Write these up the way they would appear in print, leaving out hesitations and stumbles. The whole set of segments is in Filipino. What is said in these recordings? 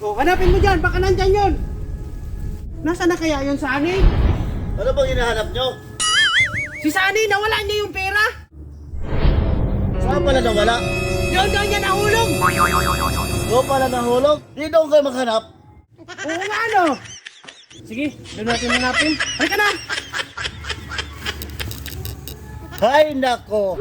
O, hanapin mo dyan, baka nandyan yun. Nasaan na kaya yun, Sunny? Ano bang hinahanap nyo? Si Sunny, nawala niya yung pera. Saan pala nawala? Doon niya nahulog. Doon pala nahulog? Di doon kayo maghanap? Oo nga, ano? Sige, doon natin hanapin. Halika na. Hay nako!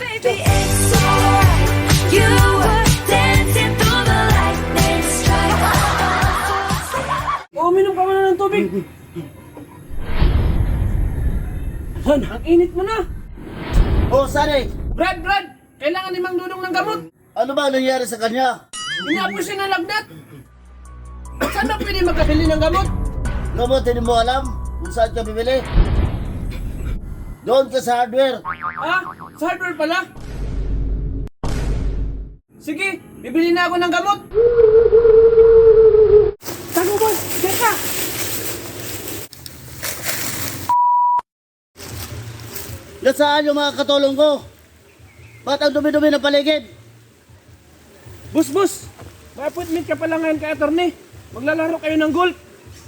Baby, it's alright. You were dancing through the lightning strike. Uminom ka muna ng tubig. Han, ang init mo na. Oh, Sunny! Brad, kailangan ni Mang Dudong ng gamot. Ano ba ang nangyari sa kanya? Inapos siya ng lagnat. Saan ba pwede magkabili ng gamot? Gamot, hindi mo alam kung saan ka bibili? Doon ka sa hardware. Ah, sa hardware pala. Sige, bibili na ako ng gamot. Tago boss, teka. Nasaan yung mga katulong ko? Ba't ang dumi-dumi ng paligid? Boss, may appointment ka pala ngayon kay attorney. Maglalaro kayo ng golf.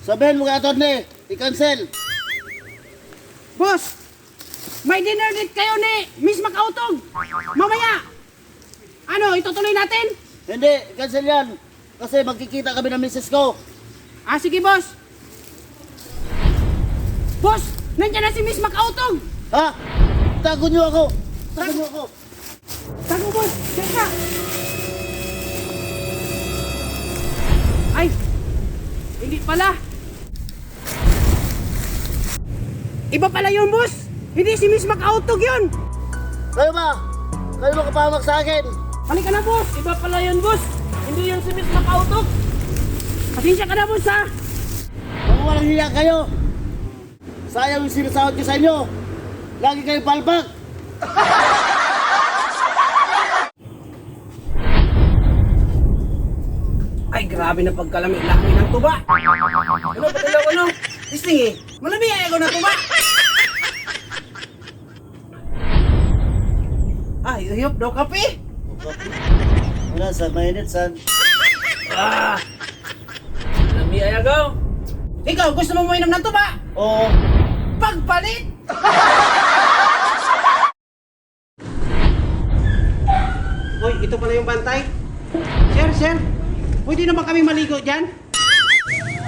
Sabihin mo kay attorney, i-cancel. Boss, may dinner date kayo ni Miss Macautog. Mamaya. Ano, itutuloy natin? Hindi, cancel yan. Kasi magkikita kami ng misis ko. Ah, sige boss. Boss, nandiyan na si Miss Macautog. Ha? Tago niyo ako! Tago niyo ako! Tago boss, teka. Ay, hindi pala. Iba pala yun, boss. Hindi si Miss Macautog yun. Kayo ba? Kayo makapahamak sa akin? Halika na, boss. Iba pala yun, boss. Hindi yun si Miss Macautog. Pasensya ka na, boss, ha? Kung walang hiya kayo, sayang yung sinasahod ko sa inyo. Lagi kayo palpak. Ay, grabe na pagkalami-lami ng tuba. Ano, patuloy ko, no? Listing eh. Malami ako ng tuba. Ah, hiyop daw kape. Wala sa mainit, san? Ah, malami ayaw. Ikaw, gusto mo mainom ng tuba? Oo. Pagpalit! Hoy, ito pala yung bantay. Sir, pwede naman kami maligo dyan?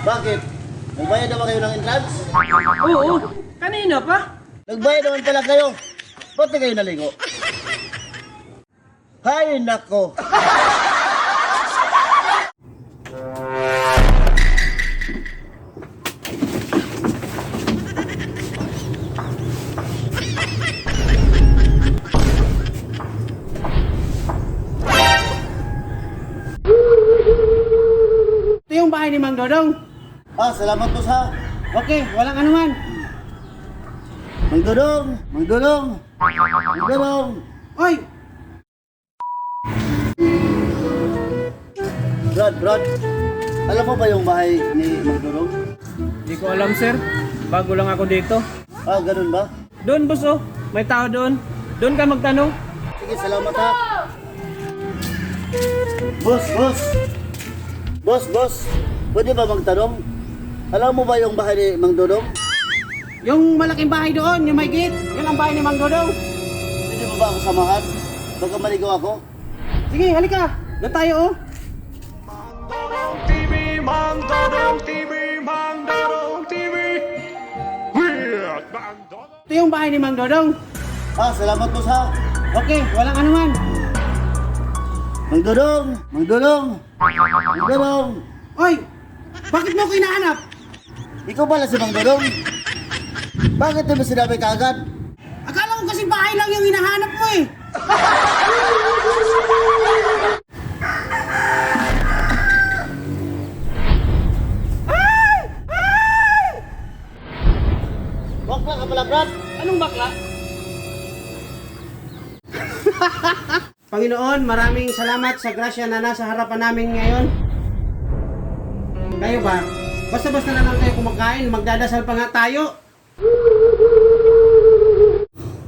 Bakit? Nagbayad naman kayo ng entrance? Oo, kanina pa. Nagbayad naman pala kayo. Ba't di kayo naligo? Hay nako! Ito yung bahay ni Mang Dodong. Ah, salamat po sa... Okay, walang anuman. Magdudong! Magdudong! Magdudong! Hoy, Brad, alam mo ba yung bahay ni Magdudong? di ko alam, sir. Bago lang ako dito. Ah, ganun ba? Doon, boss, oh. May tao doon. Doon ka magtanong. Sige, salamat ha. Boss. Pwede ba magtanong? Alam mo ba yung bahay ni Mang Dodong? Yung malaking bahay doon, yung may gate, yun ang bahay ni Mang Dodong. Pwede mo ba ako samahan? Baka maligaw ako? Sige, halika. Doon tayo, oh. Mang Dodong TV, Mang Dodong TV. Weird Mang Dodong. Ito yung bahay ni Mang Dodong. Ah, salamat boss ha. Okay, walang anuman. Mang Dodong! Hoy, bakit mo ko hinahanap? Ikaw pala si Mang Dodong? Bakit di mo sinabi kaagad? Akala ko kasi bahay lang yung hinahanap mo eh. Bakla ka pala, Brad. Anong bakla? Panginoon, maraming salamat sa grasya na nasa harapan namin ngayon. tayo ba? Basta-basta na lang tayo kumakain, magdadasal pa nga tayo.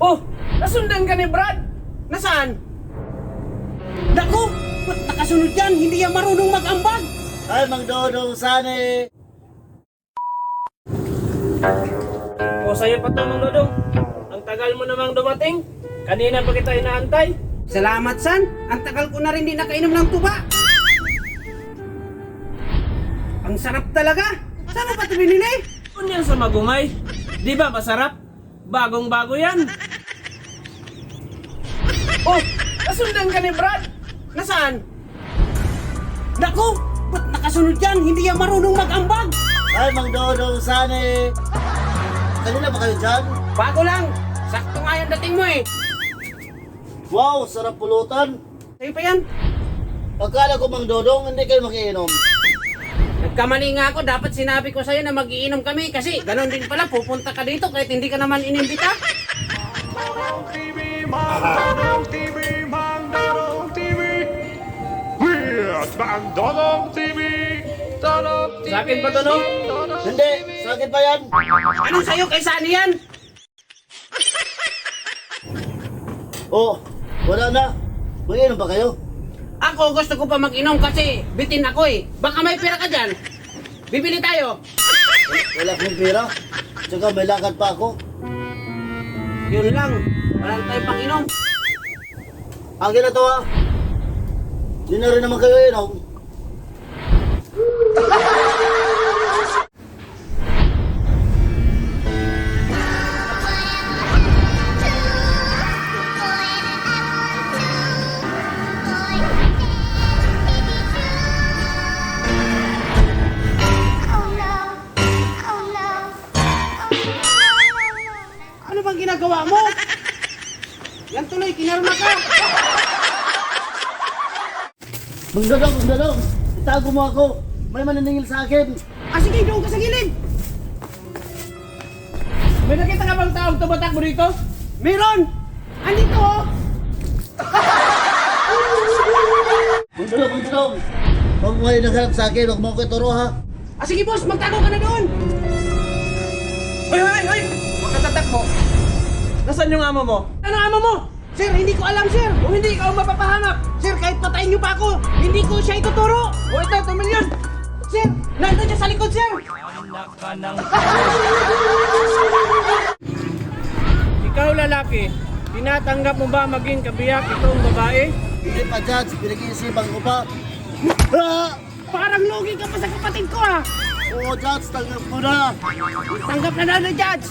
Oh, nasundan ka ni Brad? Nasaan? Naku, ba't nakasunod yan? Hindi yan marunong mag-ambag. Ay, Mang Dodong, sani. O sa'yo pa to, Mang Dodong. Ang tagal mo namang dumating. Kanina pa kita inaantay. Salamat, San. Ang tagal ko na rin di nakainom ng tuba. Ang sarap talaga. Saan mo ba ito binili? Kung yan sa Magumay, di ba masarap? Bagong-bago yan. Oh, nasundan ka ni Brad? Nasaan? Naku, ba't nakasunod yan? Hindi yan marunong mag-ambag. Ay, Mang Dodong, sani. Kanina ba kayo dyan? Bago lang. Sakto nga yung dating mo eh. Wow, sarap pulutan. Sa'yo pa yan. Akala ko, Mang Dodong, hindi kayo makiinom. Nagkamali nga ako. Dapat sinabi ko sa'yo na mag-iinom kami. Kasi ganun din pala. Pupunta ka dito kahit hindi ka naman inimbita. TV, Mang TV, Mang TV. Weird Mang TV. Sa akin pa to, no? Hindi, sa akin pa yan. Anong sa'yo kay Sunny yan? Oh, wala na. Mag-inom ba kayo? Ako gusto ko pa mag-inom kasi bitin ako eh. Baka may pera ka dyan. Bibili tayo. Wala akong pera. Tsaka may lakad pa ako. Yun lang. Wala na tayong pang-inom. Akin na to ha. Hindi na rin naman kayo inom. Ano bang ginagawa mo? Yan tuloy, kinarma ka. Mang Dodong, itago mo ako. May mananingil sa akin. Ah, sige, doon ka sa gilid. May nakita ka bang taong tumatak mo dito? Meron! Andito oh! Mang Dodong. Huwag mo kayo nagharap sa akin. Huwag mo ko ituro ha. Ah, sige boss, magtago ka na doon! Hoy, hoy, hoy! Huwag ka tatakbo. Nasaan yung amo mo? Ano amo mo? Sir, hindi ko alam, sir. Kung hindi ikaw mapapahanap. Sir, kahit patayin niyo pa ako, hindi ko siya ituturo. O ito, 2 milyon. Sir, nandun siya sa likod, sir. Anak ka ng... Ikaw lalaki, tinatanggap mo ba maging kabiyak itong babae? Hindi pa, Judge. Pinag-iisipan ko pa. Ah! Parang lugi ka pa sa kapatid ko, ah. Oo, Judge. Tanggap ko na. Tanggap na na, Judge.